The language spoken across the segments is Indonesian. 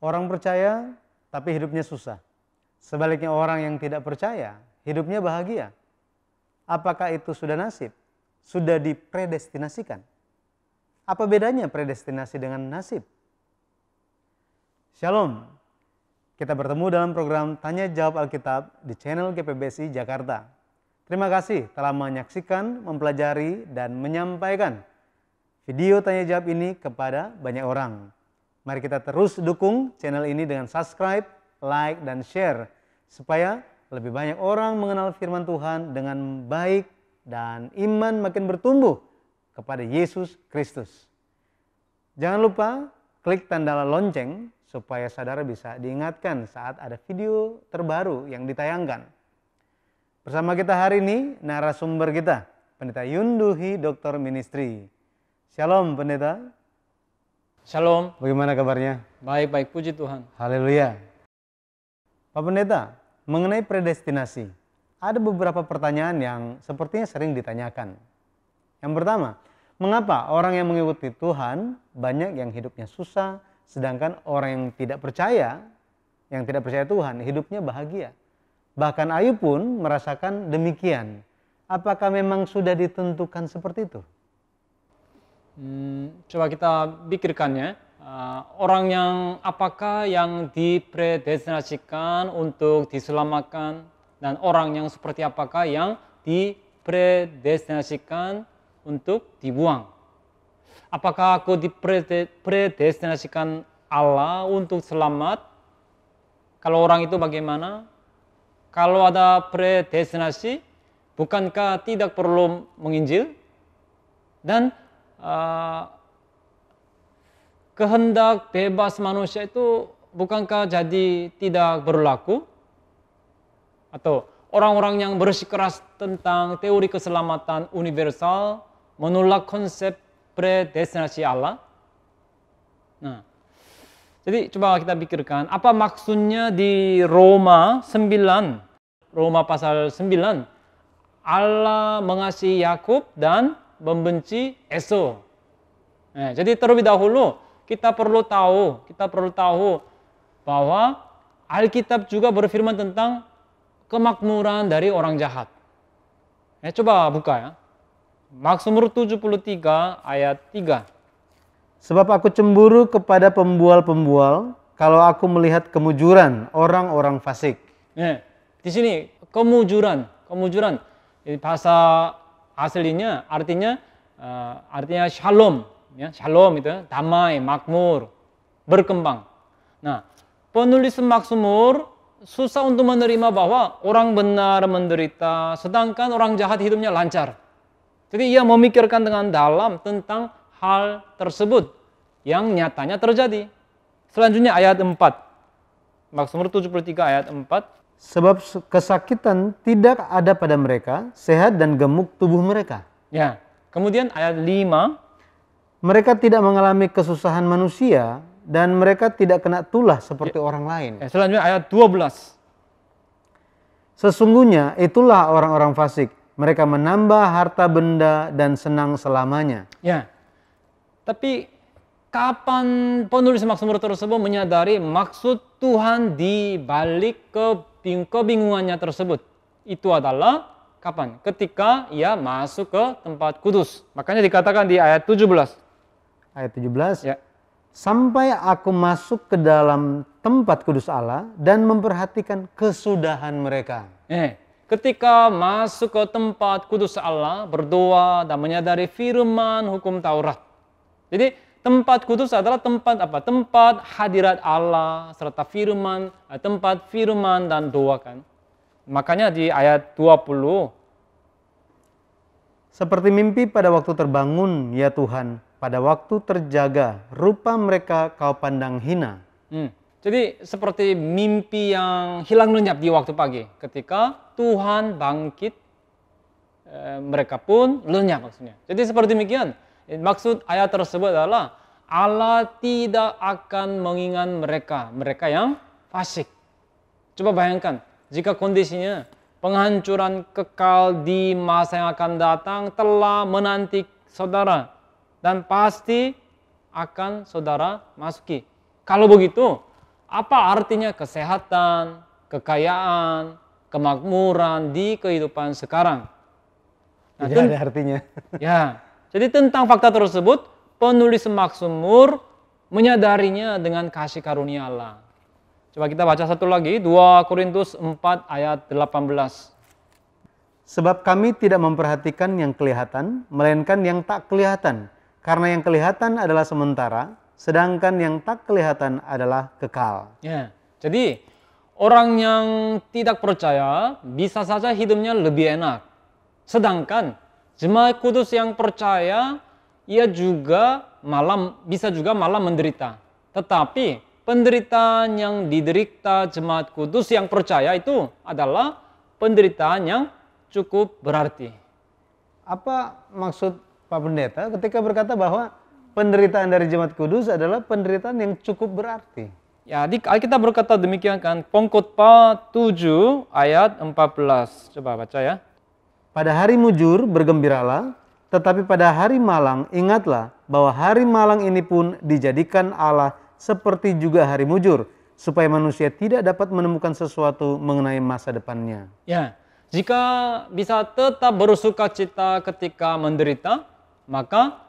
Orang percaya tapi hidupnya susah. Sebaliknya orang yang tidak percaya hidupnya bahagia. Apakah itu sudah nasib? Sudah dipredestinasikan? Apa bedanya predestinasi dengan nasib? Shalom. Kita bertemu dalam program Tanya Jawab Alkitab di channel GPBSI Jakarta. Terima kasih telah menyaksikan, mempelajari, dan menyampaikan video Tanya Jawab ini kepada banyak orang. Mari kita terus dukung channel ini dengan subscribe, like, dan share, supaya lebih banyak orang mengenal firman Tuhan dengan baik dan iman makin bertumbuh kepada Yesus Kristus. Jangan lupa klik tanda lonceng supaya saudara bisa diingatkan saat ada video terbaru yang ditayangkan. Bersama kita hari ini narasumber kita, Pendeta Yunduhi Doktor Ministry. Shalom Pendeta. Shalom. Bagaimana kabarnya? Baik, puji Tuhan. Haleluya. Pak Pendeta, mengenai predestinasi, ada beberapa pertanyaan yang sepertinya sering ditanyakan. Yang pertama, mengapa orang yang mengikuti Tuhan banyak yang hidupnya susah, sedangkan orang yang tidak percaya Tuhan, hidupnya bahagia? Bahkan Ayub pun merasakan demikian. Apakah memang sudah ditentukan seperti itu? Coba kita pikirkannya, apakah yang dipredestinasikan untuk diselamatkan, dan orang yang seperti apakah yang dipredestinasikan untuk dibuang. Apakah aku dipredestinasikan Allah untuk selamat? Kalau orang itu bagaimana? Kalau ada predestinasi, bukankah tidak perlu menginjil? Dan kehendak bebas manusia itu bukankah jadi tidak berlaku? Atau orang-orang yang bersikeras tentang teori keselamatan universal menolak konsep predestinasi Allah? Nah, jadi coba kita pikirkan, apa maksudnya di Roma pasal 9, Allah mengasihi Yakub dan membenci Esau. Nah, jadi terlebih dahulu kita perlu tahu bahwa Alkitab juga berfirman tentang kemakmuran dari orang jahat. Coba buka ya. Mazmur 73 ayat 3. Sebab aku cemburu kepada pembual-pembual kalau aku melihat kemujuran orang-orang fasik. Di sini kemujuran. Di bahasa aslinya artinya shalom, ya, shalom itu damai, makmur, berkembang. Nah, penulis Mazmur susah untuk menerima bahwa orang benar menderita, sedangkan orang jahat hidupnya lancar. Jadi ia memikirkan dengan dalam tentang hal tersebut yang nyatanya terjadi. Selanjutnya ayat 4. Mazmur 73 ayat 4. Sebab kesakitan tidak ada pada mereka, sehat dan gemuk tubuh mereka. Ya, kemudian ayat 5. Mereka tidak mengalami kesusahan manusia dan mereka tidak kena tulah seperti orang lain. Selanjutnya ayat 12. Sesungguhnya itulah orang-orang fasik. Mereka menambah harta benda dan senang selamanya. Ya, tapi kapan penulis Mazmur tersebut menyadari maksud Tuhan di balik kebingungannya tersebut? Itu adalah kapan? Ketika ia masuk ke tempat kudus. Makanya dikatakan di ayat 17. Ayat 17. Ya. Sampai aku masuk ke dalam tempat kudus Allah dan memperhatikan kesudahan mereka. Ketika masuk ke tempat kudus Allah, berdoa dan menyadari firman hukum Taurat. Jadi tempat kudus adalah tempat apa? Tempat hadirat Allah serta firman, tempat firman dan doa kan. Makanya di ayat 20. Seperti mimpi pada waktu terbangun, ya Tuhan, pada waktu terjaga, rupa mereka kau pandang hina. Jadi seperti mimpi yang hilang lenyap di waktu pagi. Ketika Tuhan bangkit, mereka pun lenyap maksudnya. Jadi seperti demikian. Maksud ayat tersebut adalah Allah tidak akan mengingat mereka yang fasik. Coba bayangkan, jika kondisinya penghancuran kekal di masa yang akan datang telah menanti saudara dan pasti akan saudara masuki. Kalau begitu, apa artinya kesehatan, kekayaan, kemakmuran di kehidupan sekarang. Nah, Tidak ada artinya. ya, jadi tentang fakta tersebut, penulis Mazmur menyadarinya dengan kasih karunia Allah. Coba kita baca satu lagi, 2 Korintus 4 ayat 18. Sebab kami tidak memperhatikan yang kelihatan, melainkan yang tak kelihatan. Karena yang kelihatan adalah sementara, sedangkan yang tak kelihatan adalah kekal. Ya, jadi orang yang tidak percaya bisa saja hidupnya lebih enak. Sedangkan jemaat kudus yang percaya, ia juga bisa juga malah menderita. Tetapi penderitaan yang diderita jemaat kudus yang percaya itu adalah penderitaan yang cukup berarti. Apa maksud Pak Pendeta ketika berkata bahwa penderitaan dari jemaat kudus adalah penderitaan yang cukup berarti? Ya, di Alkitab berkata demikian kan, Pengkhotbah 7 ayat 14. Coba baca ya. Pada hari mujur bergembiralah, tetapi pada hari malang ingatlah bahwa hari malang ini pun dijadikan Allah seperti juga hari mujur, supaya manusia tidak dapat menemukan sesuatu mengenai masa depannya. Ya, jika bisa tetap bersuka cita ketika menderita, maka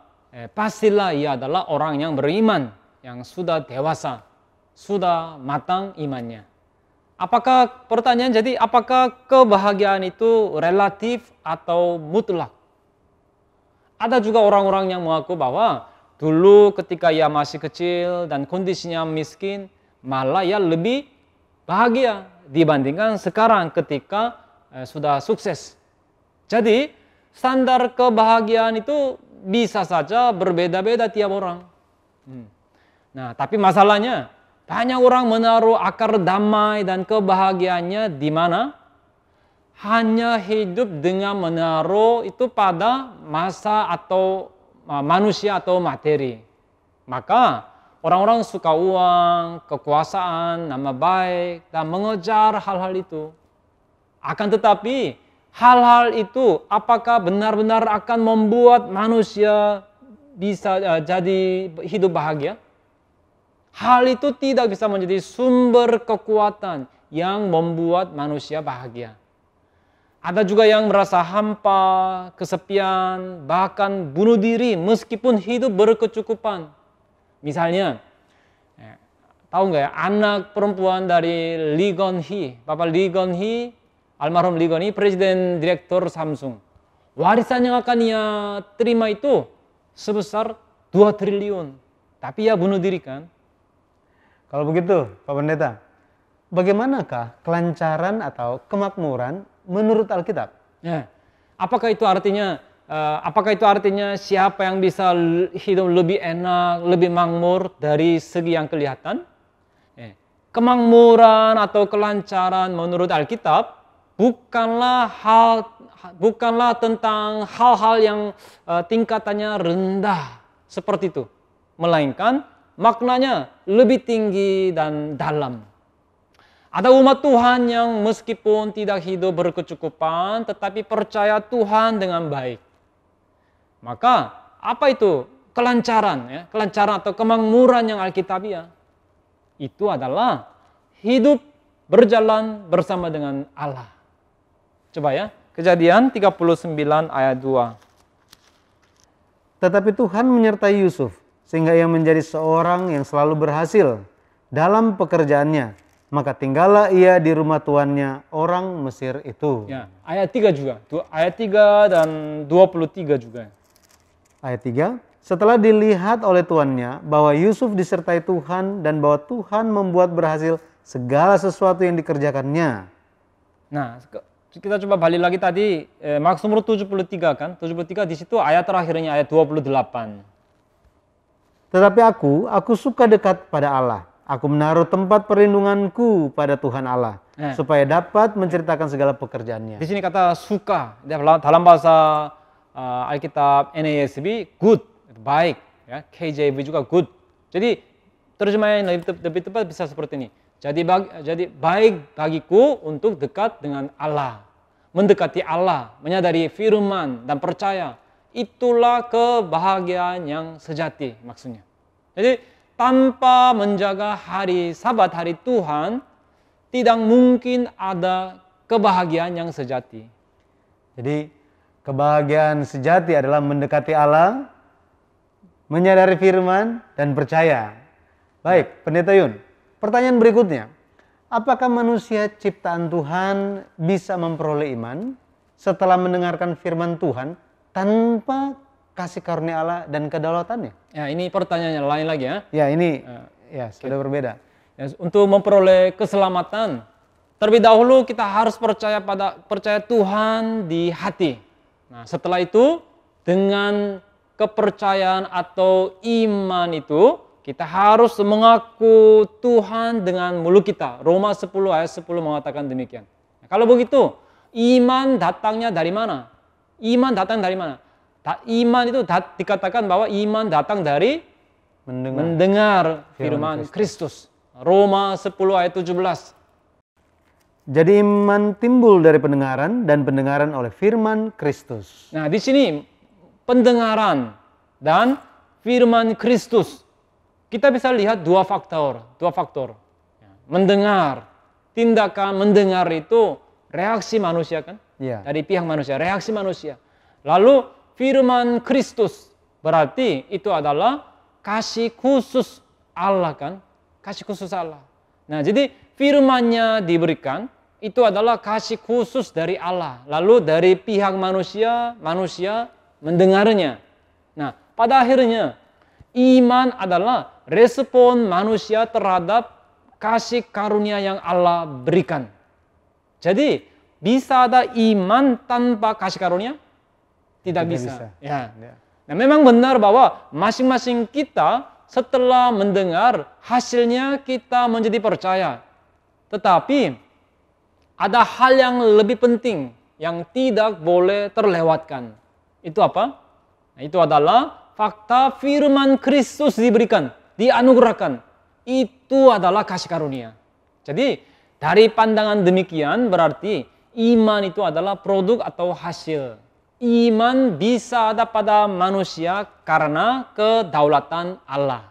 pastilah ia adalah orang yang beriman, yang sudah dewasa, sudah matang imannya. Apakah pertanyaan jadi apakah kebahagiaan itu relatif atau mutlak? Ada juga orang-orang yang mengaku bahwa dulu ketika ia masih kecil dan kondisinya miskin, malah ia lebih bahagia dibandingkan sekarang ketika sudah sukses. Jadi standar kebahagiaan itu bisa saja berbeda-beda tiap orang. Nah, tapi masalahnya banyak orang menaruh akar damai dan kebahagiaannya di mana? Hanya hidup dengan menaruh itu pada masa atau manusia atau materi. Maka orang-orang suka uang, kekuasaan, nama baik, dan mengejar hal-hal itu. Akan tetapi hal-hal itu apakah benar-benar akan membuat manusia bisa jadi hidup bahagia? Hal itu tidak bisa menjadi sumber kekuatan yang membuat manusia bahagia. Ada juga yang merasa hampa, kesepian, bahkan bunuh diri meskipun hidup berkecukupan. Misalnya, tahu nggak ya, anak perempuan dari Lee Gon-hee, Bapak Lee Gon-hee, almarhum Lee Gon-hee, presiden direktur Samsung. Warisan yang akan ia terima itu sebesar 2 triliun. Tapi ia bunuh diri kan? Kalau begitu, Pak Pendeta, bagaimanakah kelancaran atau kemakmuran menurut Alkitab? Ya. Apakah itu artinya siapa yang bisa hidup lebih enak, lebih makmur dari segi yang kelihatan? Kemakmuran atau kelancaran menurut Alkitab bukanlah tentang hal-hal yang tingkatannya rendah seperti itu, melainkan maknanya lebih tinggi dan dalam. Ada umat Tuhan yang meskipun tidak hidup berkecukupan, tetapi percaya Tuhan dengan baik. Maka apa itu kelancaran? Ya? Kelancaran atau kemakmuran yang Alkitabiah. Itu adalah hidup berjalan bersama dengan Allah. Coba ya, Kejadian 39 ayat 2. Tetapi Tuhan menyertai Yusuf, sehingga ia menjadi seorang yang selalu berhasil dalam pekerjaannya. Maka tinggallah ia di rumah tuannya, orang Mesir itu. Ya, ayat 3 juga. Ayat 3 dan 23 juga. Ayat 3, setelah dilihat oleh tuannya bahwa Yusuf disertai Tuhan dan bahwa Tuhan membuat berhasil segala sesuatu yang dikerjakannya. Nah, kita coba balik lagi tadi, Mazmur 73 kan. 73 di situ ayat terakhirnya, ayat 28. Tetapi aku suka dekat pada Allah. Aku menaruh tempat perlindunganku pada Tuhan Allah, supaya dapat menceritakan segala pekerjaannya. Di sini kata suka, dalam bahasa Alkitab NASB, good, baik. Ya, KJV juga good. Jadi terjemahan yang lebih tepat bisa seperti ini. Jadi baik bagiku untuk dekat dengan Allah. Mendekati Allah, menyadari firman dan percaya. Itulah kebahagiaan yang sejati maksudnya. Jadi tanpa menjaga hari Sabat, hari Tuhan, tidak mungkin ada kebahagiaan yang sejati. Jadi kebahagiaan sejati adalah mendekati Allah, menyadari firman, dan percaya. Baik, Pendeta Yun, pertanyaan berikutnya. Apakah manusia ciptaan Tuhan bisa memperoleh iman setelah mendengarkan firman Tuhan tanpa kasih karunia Allah dan kedaulatannya? Ya, ini pertanyaannya lain lagi ya. Ya, ini sudah berbeda. Ya, untuk memperoleh keselamatan, terlebih dahulu kita harus percaya Tuhan di hati. Nah, setelah itu dengan kepercayaan atau iman itu kita harus mengaku Tuhan dengan mulut kita. Roma 10 ayat 10 mengatakan demikian. Nah, kalau begitu, iman datangnya dari mana? Iman datang dari mana? Iman itu dikatakan bahwa iman datang dari mendengar firman Kristus. Roma 10 ayat 17. Jadi iman timbul dari pendengaran dan pendengaran oleh firman Kristus. Nah, di sini pendengaran dan firman Kristus. Kita bisa lihat dua faktor. Mendengar, tindakan mendengar itu reaksi manusia kan? Ya. Dari pihak manusia, reaksi manusia. Lalu firman Kristus berarti itu adalah kasih khusus Allah kan? Kasih khusus Allah. Nah, jadi firman-Nya diberikan itu adalah kasih khusus dari Allah. Lalu dari pihak manusia mendengarnya. Nah, pada akhirnya iman adalah respon manusia terhadap kasih karunia yang Allah berikan. Jadi, bisa ada iman tanpa kasih karunia? Tidak bisa. Ya. Nah, memang benar bahwa masing-masing kita setelah mendengar, hasilnya kita menjadi percaya. Tetapi, ada hal yang lebih penting yang tidak boleh terlewatkan. Itu apa? Nah, itu adalah fakta firman Kristus diberikan, dianugerahkan. Itu adalah kasih karunia. Jadi, dari pandangan demikian berarti iman itu adalah produk atau hasil. Iman bisa ada pada manusia karena kedaulatan Allah.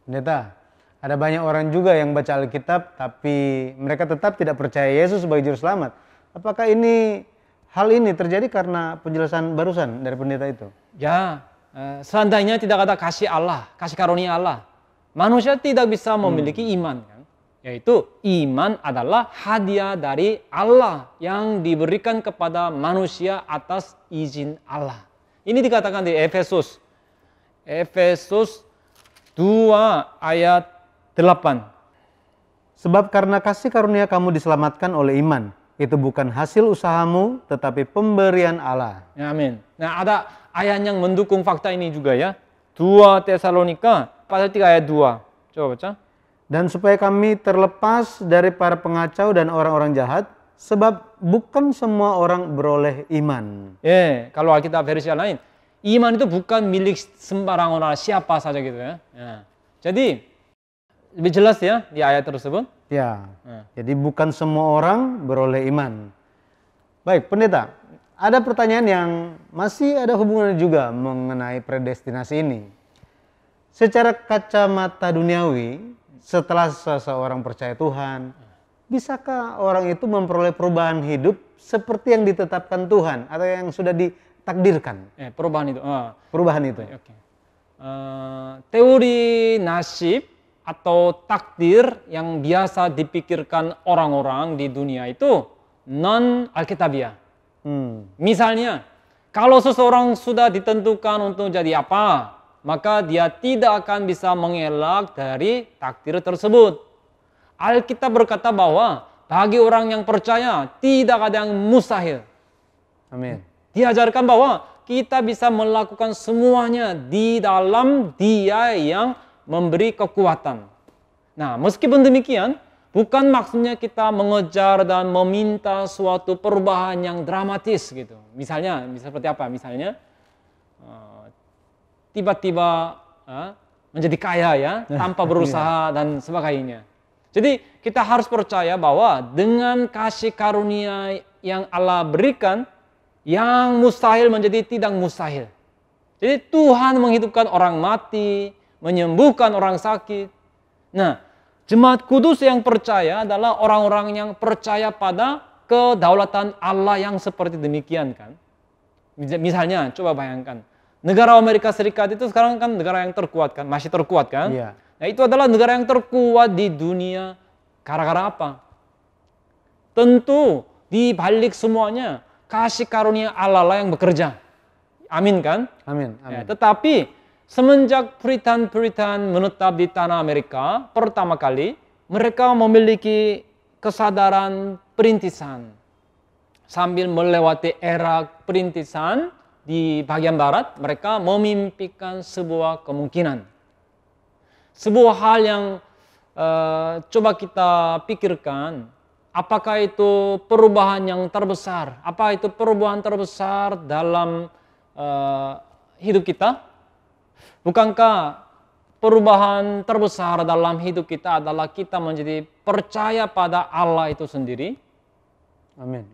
Pendeta, ada banyak orang juga yang baca Alkitab tapi mereka tetap tidak percaya Yesus sebagai juru selamat. Apakah hal ini terjadi karena penjelasan barusan dari pendeta itu? Ya, seandainya tidak ada kasih Allah, kasih karunia Allah, manusia tidak bisa memiliki iman kan? Yaitu iman adalah hadiah dari Allah yang diberikan kepada manusia atas izin Allah. Ini dikatakan di Efesus 2 ayat 8. Sebab karena kasih karunia kamu diselamatkan oleh iman. Itu bukan hasil usahamu tetapi pemberian Allah. Ya, amin. Nah, ada ayat yang mendukung fakta ini juga ya. 2 Tesalonika pasal 3 ayat 2. Coba baca. Dan supaya kami terlepas dari para pengacau dan orang-orang jahat, sebab bukan semua orang beroleh iman. Kalau Alkitab versi lain, iman itu bukan milik sembarang orang, siapa saja gitu ya. Jadi lebih jelas ya di ayat tersebut. Ya, jadi bukan semua orang beroleh iman. Baik, pendeta, ada pertanyaan yang masih ada hubungannya juga mengenai predestinasi ini. Secara kacamata duniawi, setelah seseorang percaya Tuhan, bisakah orang itu memperoleh perubahan hidup seperti yang ditetapkan Tuhan atau yang sudah ditakdirkan? Perubahan itu. Perubahan itu. Teori nasib atau takdir yang biasa dipikirkan orang-orang di dunia itu non-Alkitabiah. Misalnya, kalau seseorang sudah ditentukan untuk jadi apa, maka dia tidak akan bisa mengelak dari takdir tersebut. Alkitab berkata bahwa bagi orang yang percaya tidak ada yang mustahil. Amin. Diajarkan bahwa kita bisa melakukan semuanya di dalam Dia yang memberi kekuatan. Nah, meskipun demikian, bukan maksudnya kita mengejar dan meminta suatu perubahan yang dramatis gitu. Misalnya seperti apa? Misalnya tiba-tiba menjadi kaya ya, tanpa berusaha dan sebagainya. Jadi kita harus percaya bahwa dengan kasih karunia yang Allah berikan, yang mustahil menjadi tidak mustahil. Jadi Tuhan menghidupkan orang mati, menyembuhkan orang sakit. Nah, jemaat kudus yang percaya adalah orang-orang yang percaya pada kedaulatan Allah yang seperti demikian kan. Misalnya, coba bayangkan. Negara Amerika Serikat itu sekarang kan negara yang terkuat kan, masih terkuat kan. Iya. Nah, itu adalah negara yang terkuat di dunia. Gara-gara apa? Tentu di balik semuanya kasih karunia Allah lah yang bekerja. Amin kan? Amin. Ya, tetapi semenjak Puritan menetap di tanah Amerika, pertama kali mereka memiliki kesadaran perintisan. Sambil melewati era perintisan di bagian barat, mereka memimpikan sebuah kemungkinan. Sebuah hal yang coba kita pikirkan, apakah itu perubahan yang terbesar? Apa itu perubahan terbesar dalam hidup kita? Bukankah perubahan terbesar dalam hidup kita adalah kita menjadi percaya pada Allah itu sendiri? Amin.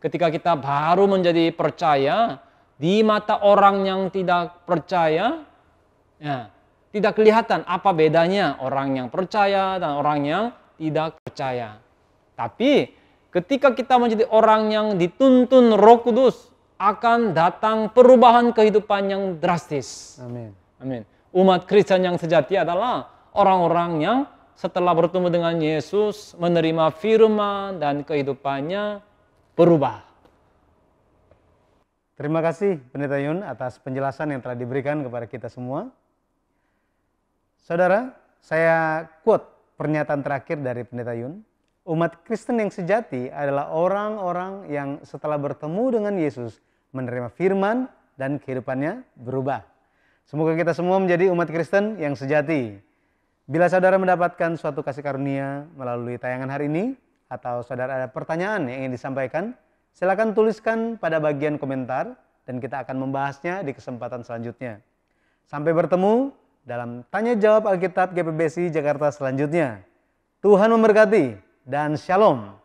Ketika kita baru menjadi percaya, di mata orang yang tidak percaya, ya, tidak kelihatan apa bedanya orang yang percaya dan orang yang tidak percaya. Tapi ketika kita menjadi orang yang dituntun Roh Kudus, akan datang perubahan kehidupan yang drastis. Amin. Amin. Umat Kristen yang sejati adalah orang-orang yang setelah bertemu dengan Yesus, menerima firman dan kehidupannya berubah. Terima kasih Pendeta Yun atas penjelasan yang telah diberikan kepada kita semua. Saudara, saya quote pernyataan terakhir dari Pendeta Yun. Umat Kristen yang sejati adalah orang-orang yang setelah bertemu dengan Yesus menerima firman dan kehidupannya berubah. Semoga kita semua menjadi umat Kristen yang sejati. Bila saudara mendapatkan suatu kasih karunia melalui tayangan hari ini, atau saudara ada pertanyaan yang ingin disampaikan, silakan tuliskan pada bagian komentar dan kita akan membahasnya di kesempatan selanjutnya. Sampai bertemu dalam Tanya Jawab Alkitab GPBSI Jakarta selanjutnya. Tuhan memberkati dan shalom.